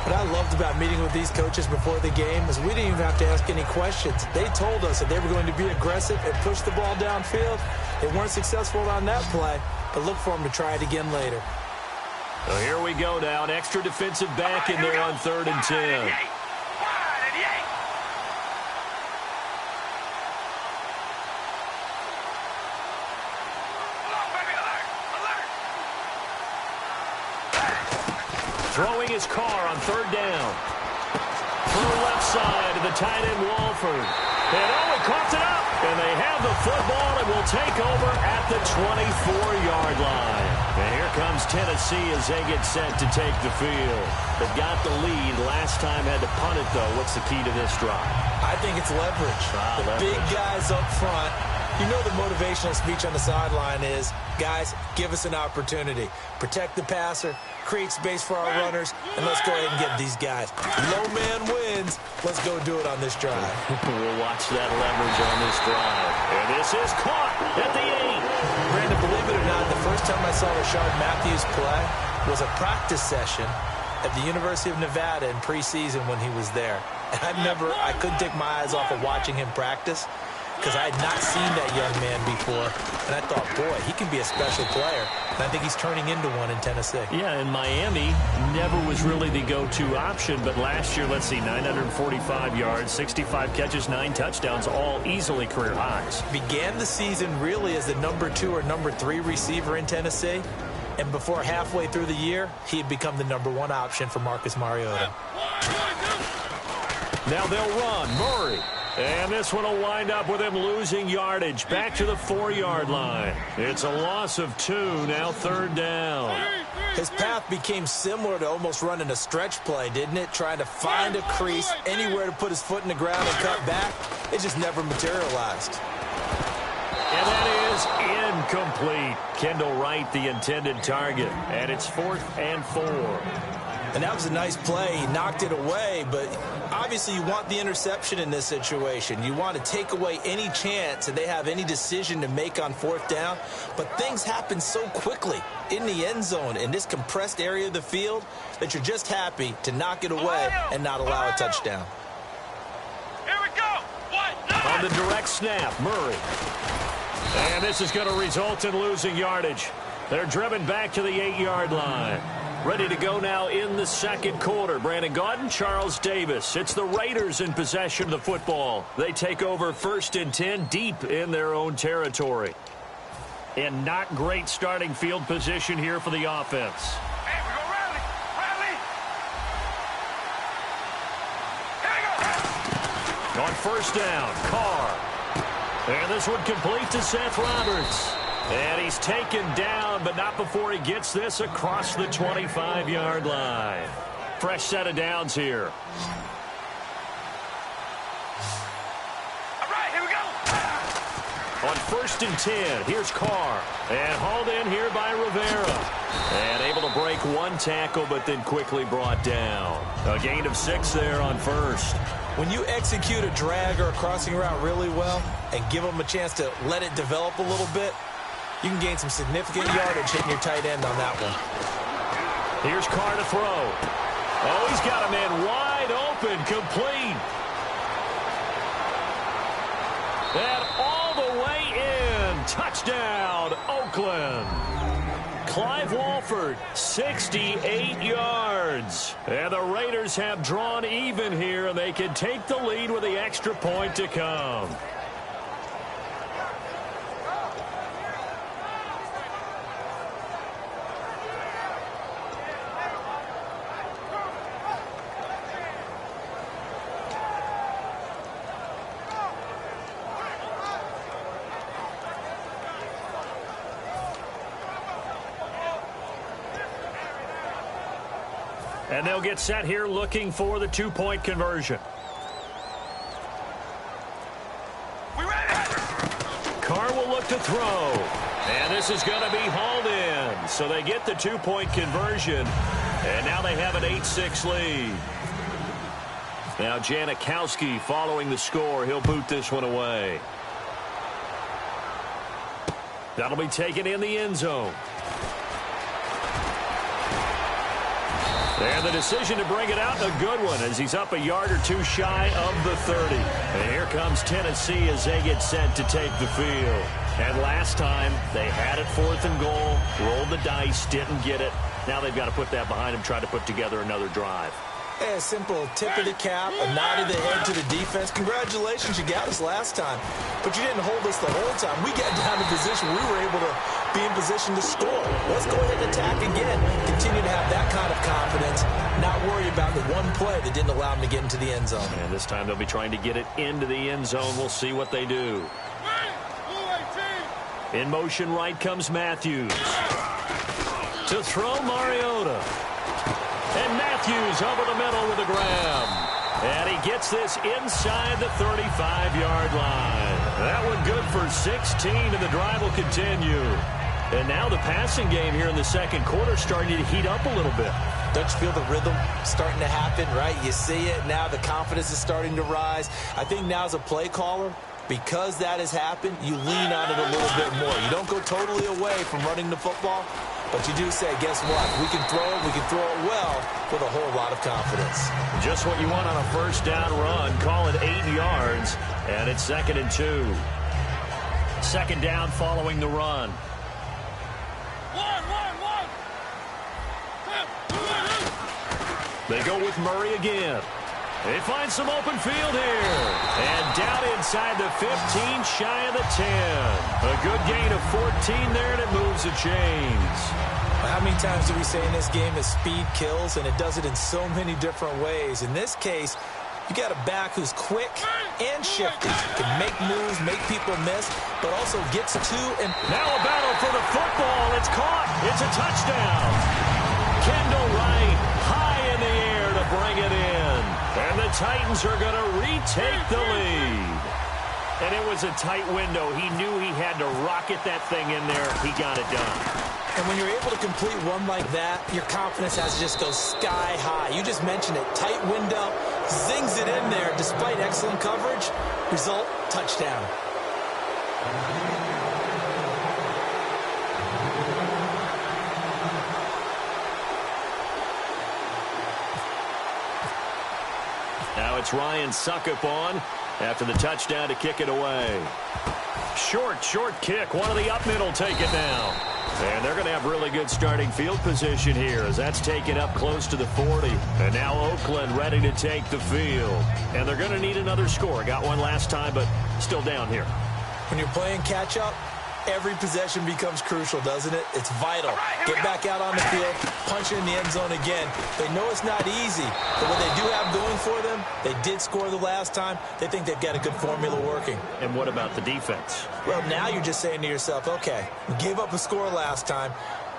What I loved about meeting with these coaches before the game is we didn't even have to ask any questions. They told us that they were going to be aggressive and push the ball downfield. They weren't successful on that play, but look for them to try it again later. So here we go now. An extra defensive back in there on 3rd and 10. Throwing his Carr on 3rd down. Through left side to the tight end, Wolford. And he coughed it up. And they have the football and will take over at the 24-yard line. And here comes comes Tennessee as they get set to take the field. They've got the lead. Last time had to punt it, though. What's the key to this drive? I think it's leverage. Big guys up front. You know the motivational speech on the sideline is, guys, give us an opportunity. Protect the passer, create space for our runners, and let's go ahead and get these guys. Low man wins. Let's go do it on this drive. We'll watch that leverage on this drive. And this is caught at the 8. Brandon, believe it or not, the first time I saw Rashard Matthews play was a practice session at the University of Nevada in preseason when he was there. And I couldn't take my eyes off of watching him practice because I had not seen that young man before. And I thought, boy, he can be a special player. And I think he's turning into one in Tennessee. Yeah, and Miami never was really the go-to option. But last year, let's see, 945 yards, 65 catches, 9 touchdowns, all easily career highs. Began the season really as the number 2 or number 3 receiver in Tennessee. And before halfway through the year, he had become the number 1 option for Marcus Mariota. Now they'll run. Murray. And this one will wind up with him losing yardage. Back to the 4-yard line. It's a loss of 2. Now 3rd down. His path became similar to almost running a stretch play, didn't it? Trying to find a crease, anywhere to put his foot in the ground and cut back. It just never materialized. And that is incomplete. Kendall Wright, the intended target. And it's 4th and 4. And that was a nice play. He knocked it away, but obviously you want the interception in this situation. You want to take away any chance that they have any decision to make on 4th down. But things happen so quickly in the end zone in this compressed area of the field that you're just happy to knock it away and not allow a touchdown. Here we go. On the direct snap, Murray. And this is going to result in losing yardage. They're driven back to the 8-yard line. Ready to go now in the 2nd quarter. Brandon Gaudin, Charles Davis. It's the Raiders in possession of the football. They take over 1st and 10 deep in their own territory. And not great starting field position here for the offense. Hey, we go rally. Rally. Here we go. On 1st down, Carr. And this one complete to Seth Roberts. And he's taken down, but not before he gets this across the 25-yard line. Fresh set of downs here. All right, here we go. On 1st and 10, here's Carr. And hauled in here by Rivera. And able to break 1 tackle, but then quickly brought down. A gain of 6 there on 1st. When you execute a drag or a crossing route really well and give them a chance to let it develop a little bit, you can gain some significant yardage hitting your tight end on that one. Here's Carr to throw. Oh, he's got a man wide open, complete. And all the way in. Touchdown, Oakland. Clive Walford, 68 yards. And the Raiders have drawn even here, and they can take the lead with the extra point to come. And they'll get set here looking for the 2-point conversion. We ready? Carr will look to throw. And this is going to be hauled in. So they get the 2-point conversion. And now they have an 8-6 lead. Now Janikowski following the score. He'll boot this one away. That'll be taken in the end zone. And the decision to bring it out, a good one, as he's up a yard or 2 shy of the 30. And here comes Tennessee as they get set to take the field. And last time, they had it 4th and goal, rolled the dice, didn't get it. Now they've got to put that behind them, try to put together another drive. Yeah, a simple tip of the cap, a nod of the head to the defense. Congratulations, you got us last time. But you didn't hold us the whole time. We got down in position. We were able to be in position to score. Let's go ahead and attack again. Continue to have that kind of confidence. Not worry about the one play that didn't allow them to get into the end zone. And this time they'll be trying to get it into the end zone. We'll see what they do. In motion right comes Matthews. To throw Mariota. And Matthews over the middle with a grab. And he gets this inside the 35-yard line. That one good for 16, and the drive will continue. And now the passing game here in the second quarter starting to heat up a little bit. Don't you feel the rhythm starting to happen, right? You see it now. The confidence is starting to rise. I think now as a play caller, because that has happened, you lean on it a little bit more. You don't go totally away from running the football, but you do say, guess what? We can throw it well with a whole lot of confidence. Just what you want on a first down run. Call it 8 yards, and it's 2nd and 2. Second down following the run. They go with Murray again. They find some open field here. And down inside the 15, shy of the 10. A good gain of 14 there, and it moves the chains. How many times do we say in this game that speed kills, and it does it in so many different ways? In this case, you got a back who's quick and shifty, can make moves, make people miss, but also gets to and... Now a battle for the football. It's caught. It's a touchdown. Kendall Wright high in the air to bring it in. And the Titans are going to retake the lead. And it was a tight window. He knew he had to rocket that thing in there. He got it done. And when you're able to complete one like that, your confidence has to just go sky high. You just mentioned it. Tight window, zings it in there despite excellent coverage. Result, touchdown. Now it's Ryan Suckup on after the touchdown to kick it away. Short kick. One of the up middle take it now. And they're going to have really good starting field position here as that's taken up close to the 40. And now Oakland ready to take the field. And they're going to need another score. Got one last time, but still down here. When you're playing catch-up, every possession becomes crucial, doesn't it? It's vital. Get back out on the field, punch it in the end zone again. They know it's not easy, but what they do have going for them, they did score the last time. They think they've got a good formula working. And what about the defense? Well, now you're just saying to yourself, okay, we gave up a score last time.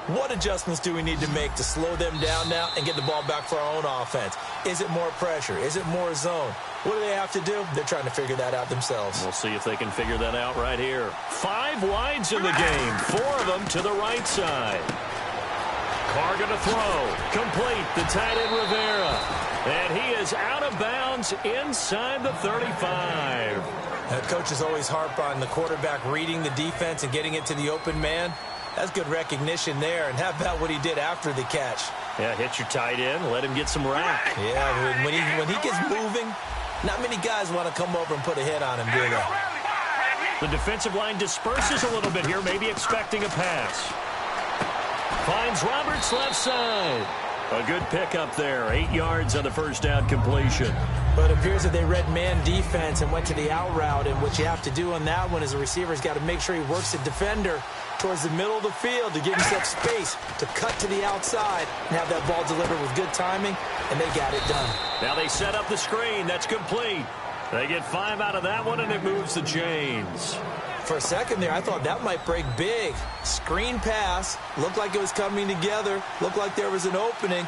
What adjustments do we need to make to slow them down now and get the ball back for our own offense? Is it more pressure? Is it more zone? What do they have to do? They're trying to figure that out themselves. We'll see if they can figure that out right here. 5 wides in the game, 4 of them to the right side. Carr going to throw. Complete. The tight end Rivera. And he is out of bounds inside the 35. Coaches always harp on the quarterback reading the defense and getting it to the open man. That's good recognition there. And how about what he did after the catch? Yeah, hit your tight end, let him get some rack. Yeah, when he gets moving, not many guys want to come over and put a hit on him, do they? The defensive line disperses a little bit here, maybe expecting a pass. Finds Roberts left side. A good pickup there. 8 yards on the first down completion. But it appears that they read man defense and went to the out route. And what you have to do on that one is a receiver's got to make sure he works the defender towards the middle of the field to give himself space to cut to the outside and have that ball delivered with good timing, and they got it done. Now they set up the screen. That's complete. They get 5 out of that one, and it moves the chains. For a second there, I thought that might break big. Screen pass. Looked like it was coming together. Looked like there was an opening.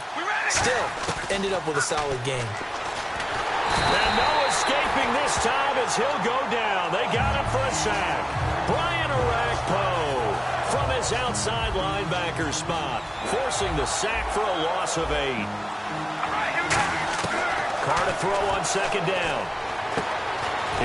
Still, ended up with a solid game. And no escaping this time as he'll go down. They got him for a sack. Brian Orakpo from his outside linebacker spot, forcing the sack for a loss of 8. Carr to throw on second down.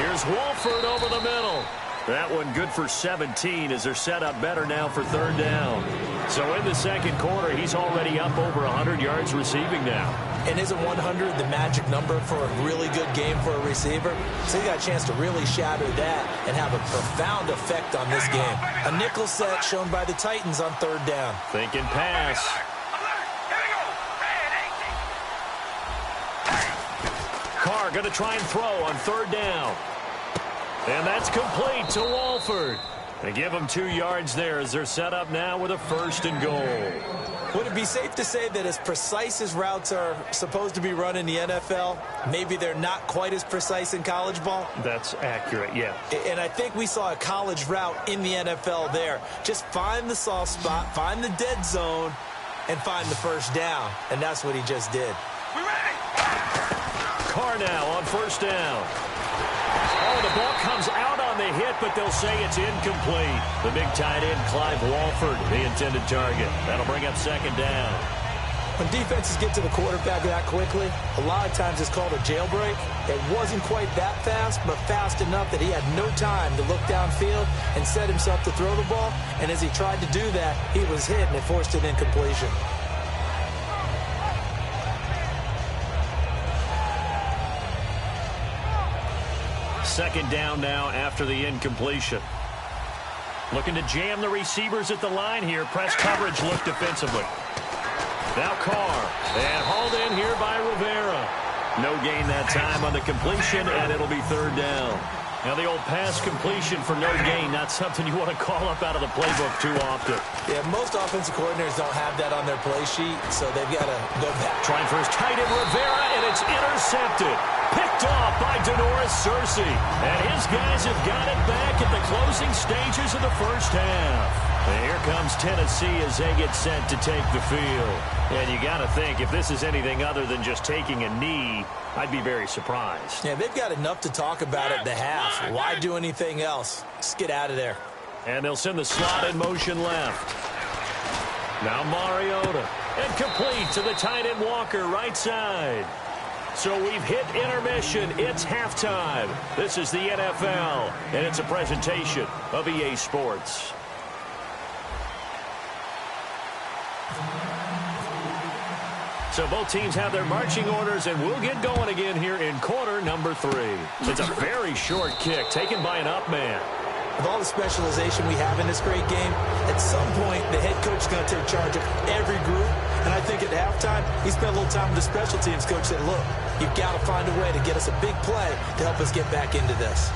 Here's Wolford over the middle. That one good for 17 as they're set up better now for third down. So in the second quarter, he's already up over 100 yards receiving now. And isn't 100 the magic number for a really good game for a receiver? So he got a chance to really shatter that and have a profound effect on this game. A nickel set shown by the Titans on third down. Thinking pass. Carr going to try and throw on third down. And that's complete to Wolford. They give him 2 yards there as they're set up now with a 1st and goal. Would it be safe to say that as precise as routes are supposed to be run in the NFL, maybe they're not quite as precise in college ball? That's accurate, yeah. And I think we saw a college route in the NFL there. Just find the soft spot, find the dead zone, and find the first down, and that's what he just did. We ready? Carr now on first down. Oh, the ball comes out on the hit, but they'll say it's incomplete. The big tight end, Clive Walford, the intended target. That'll bring up second down. When defenses get to the quarterback that quickly, a lot of times it's called a jailbreak. It wasn't quite that fast, but fast enough that he had no time to look downfield and set himself to throw the ball. And as he tried to do that, he was hit, and it forced an incompletion. Second down now after the incompletion. Looking to jam the receivers at the line here. Press coverage look defensively. Now Carr, and hauled in here by Rivera. No gain that time on the completion, and it'll be third down. Now the old pass completion for no gain, not something you want to call up out of the playbook too often. Yeah, most offensive coordinators don't have that on their play sheet, so they've got to go back. Trying for his tight end Rivera, and it's intercepted. Picked off by Denoris Searcy. And his guys have got it back at the closing stages of the first half. And here comes Tennessee as they get set to take the field. And you got to think, if this is anything other than just taking a knee, I'd be very surprised. Yeah, they've got enough to talk about at the half. Why do anything else? Just get out of there. And they'll send the slot in motion left. Now Mariota. And complete to the tight end Walker, right side. So we've hit intermission. It's halftime. This is the NFL, and it's a presentation of EA Sports. So both teams have their marching orders, and we'll get going again here in quarter number 3. It's a very short kick taken by an up man. With all the specialization we have in this great game, at some point the head coach is going to take charge of every group. And I think at halftime, he spent a little time with the special teams coach and said, look, you've got to find a way to get us a big play to help us get back into this.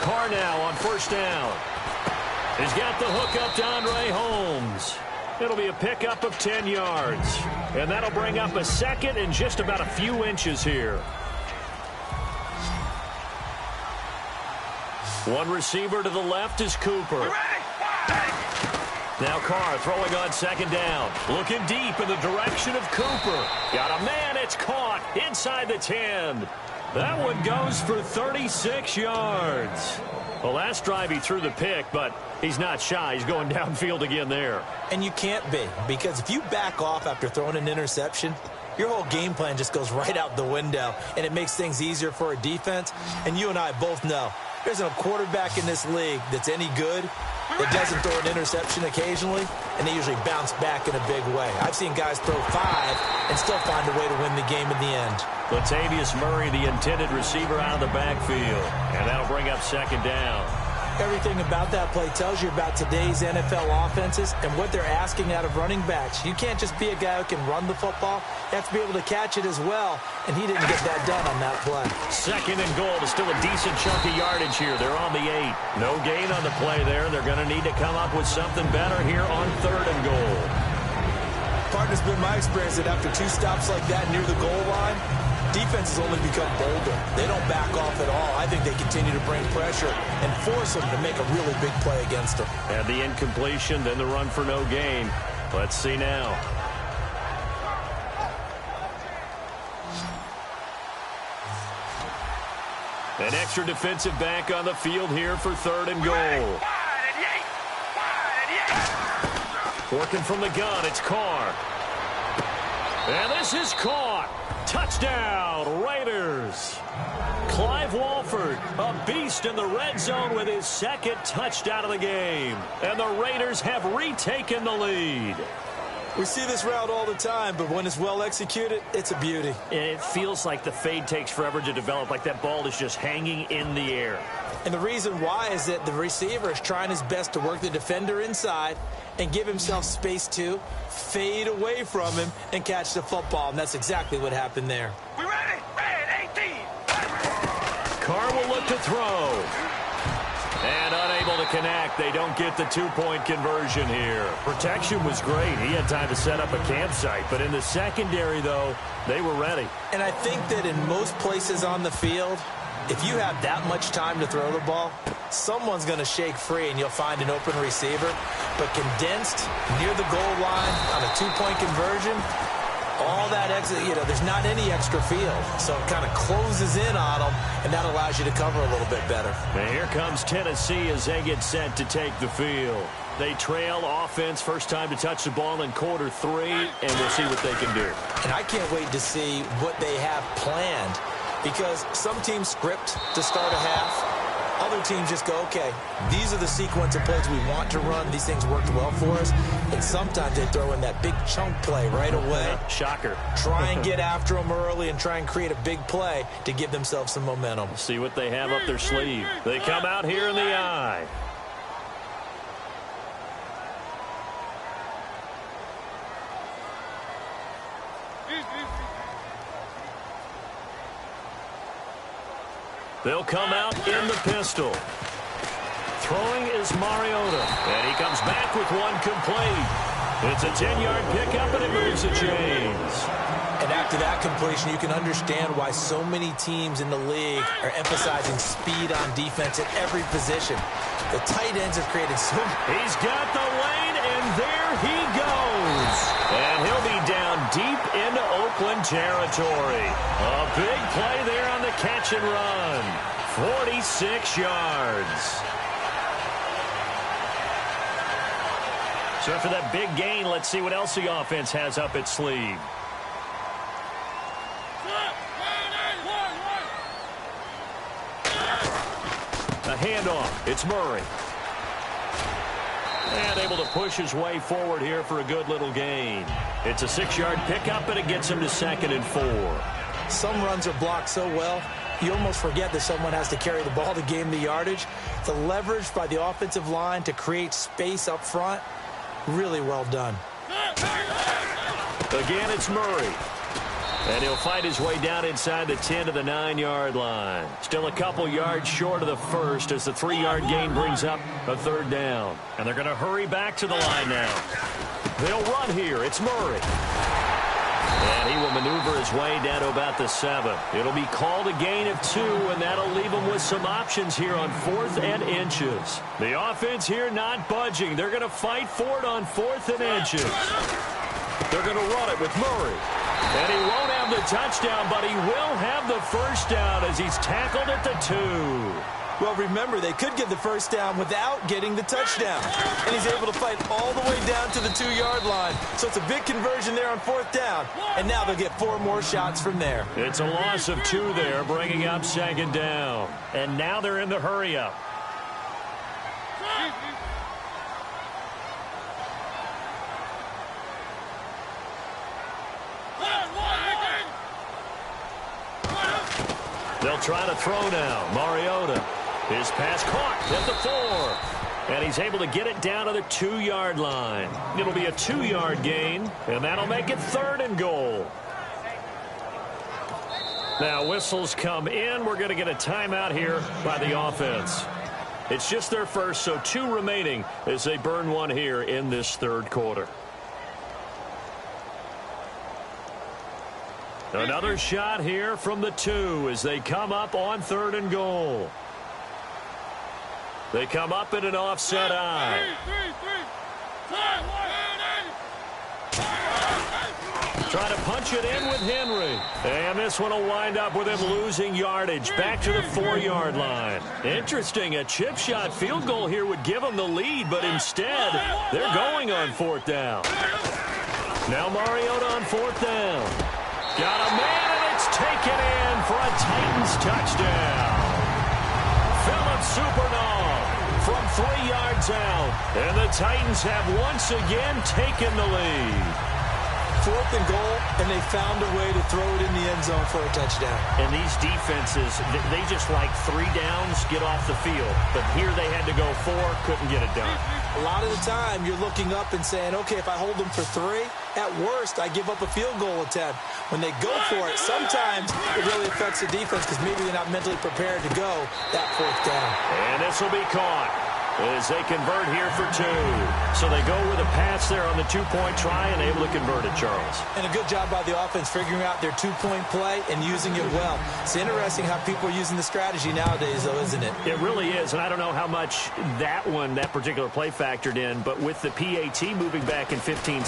Carr now on first down. He's got the hook up to Andre Holmes. It'll be a pickup of 10 yards. And that'll bring up a second and just about a few inches here. One receiver to the left is Cooper. Now Carr throwing on second down. Looking deep in the direction of Cooper. Got a man, it's caught inside the 10. That one goes for 36 yards. The last drive he threw the pick, but he's not shy. He's going downfield again there. And you can't be, because if you back off after throwing an interception, your whole game plan just goes right out the window, and it makes things easier for a defense. And you and I both know there's no quarterback in this league that's any good that doesn't throw an interception occasionally, and they usually bounce back in a big way. I've seen guys throw 5 and still find a way to win the game in the end. Latavius Murray, the intended receiver, out of the backfield. And that'll bring up second down. Everything about that play tells you about today's NFL offenses and what they're asking out of running backs. You can't just be a guy who can run the football. You have to be able to catch it as well, and he didn't get that done on that play. Second and goal is still a decent chunk of yardage here. They're on the 8. No gain on the play there. They're going to need to come up with something better here on third and goal. Partner's been my experience that after 2 stops like that near the goal line, defenses only become bolder. They don't back off at all. I think they continue to bring pressure and force them to make a really big play against them. And the incompletion, then the run for no gain. Let's see now. An extra defensive back on the field here for third and goal. Working from the gun, it's Carr. And this is caught. Touchdown, Raiders. Clive Walford, a beast in the red zone with his second touchdown of the game. And the Raiders have retaken the lead. We see this route all the time, but when it's well executed, it's a beauty. It feels like the fade takes forever to develop, like that ball is just hanging in the air. And the reason why is that the receiver is trying his best to work the defender inside and give himself space to fade away from him and catch the football. And that's exactly what happened there. We ready? Red 18. Carr will look to throw. And unable to connect. They don't get the two-point conversion here. Protection was great. He had time to set up a campsite. But in the secondary, though, they were ready. And I think that in most places on the field, if you have that much time to throw the ball, someone's going to shake free and you'll find an open receiver. But condensed near the goal line on a two-point conversion, all that exit, there's not any extra field. So it kind of closes in on them, and that allows you to cover a little bit better. And here comes Tennessee as they get set to take the field. They trail offense, first time to touch the ball in quarter 3, and we'll see what they can do. And I can't wait to see what they have planned, because some teams script to start a half. Other teams just go, okay, these are the sequence of plays we want to run. These things worked well for us. And sometimes they throw in that big chunk play right away. Shocker. Try and get after them early and try and create a big play to give themselves some momentum. See what they have up their sleeve. They come out here in the eye. They'll come out in the pistol. Throwing is Mariota. And he comes back with one complete. It's a 10-yard pickup, and it moves the chains. And after that completion, you can understand why so many teams in the league are emphasizing speed on defense at every position. The tight ends have created so many. He's got the lane, and there he goes. And he'll be down deep into Oakland territory. A big play there on the catch and run. 46 yards. So after that big gain, let's see what else the offense has up its sleeve. A handoff. It's Murray. And able to push his way forward here for a good little gain. It's a 6-yard pickup, and it gets him to 2nd and 4. Some runs are blocked so well, you almost forget that someone has to carry the ball to gain the yardage. The leverage by the offensive line to create space up front, really well done. Again, it's Murray. And he'll fight his way down inside the 10 to the 9-yard line. Still a couple yards short of the first as the 3-yard gain brings up a 3rd down. And they're going to hurry back to the line now. They'll run here. It's Murray. And he will maneuver his way down to about the 7. It'll be called a gain of 2, and that'll leave him with some options here on 4th and inches. The offense here not budging. They're going to fight for it on 4th and inches. They're going to run it with Murray. And he won't have the touchdown, but he will have the first down as he's tackled at the 2. Well, remember, they could get the first down without getting the touchdown. And he's able to fight all the way down to the 2-yard line. So it's a big conversion there on 4th down. And now they'll get 4 more shots from there. It's a loss of 2 there, bringing up 2nd down. And now they're in the hurry-up. They'll try to throw now. Mariota. His pass caught at the 4. And he's able to get it down to the 2-yard line. It'll be a 2-yard gain, and that'll make it 3rd and goal. Now whistles come in. We're going to get a timeout here by the offense. It's just their first, so 2 remaining as they burn one here in this 3rd quarter. Another shot here from the 2 as they come up on 3rd and goal. They come up in an offset eye. Trying to punch it in with Henry. And this one will wind up with him losing yardage back to the 4-yard line. Interesting, a chip shot field goal here would give them the lead, but instead they're going on 4th down. Now Mariota on 4th down. Got a man, and it's taken in for a Titans touchdown. Philip Supernall from 3 yards out. And the Titans have once again taken the lead. 4th and goal, and they found a way to throw it in the end zone for a touchdown. And these defenses, they just like 3 downs, get off the field. But here they had to go 4, couldn't get it done. A lot of the time, you're looking up and saying, okay, if I hold them for 3, at worst, I give up a field goal attempt. When they go for it, sometimes it really affects the defense because maybe they're not mentally prepared to go that 4th down. And this will be caught. as they convert here for 2. So they go with a pass there on the two-point try and able to convert it, Charles. And a good job by the offense figuring out their two-point play and using it well. It's interesting how people are using the strategy nowadays, though, isn't it? It really is, and I don't know how much that particular play factored in, but with the PAT moving back in 15-16,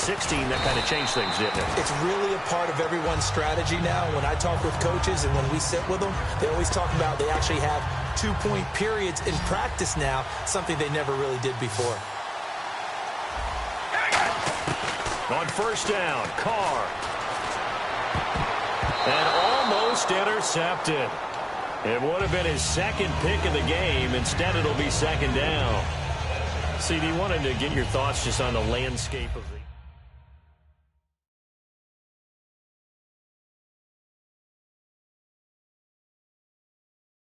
that kind of changed things, didn't it? It's really a part of everyone's strategy now. When I talk with coaches and when we sit with them, they always talk about they actually have two-point periods in practice now, something they never really did before. On first down, Carr. And almost intercepted. It would have been his second pick of the game. Instead, it'll be second down. CD, wanted to get your thoughts just on the landscape of the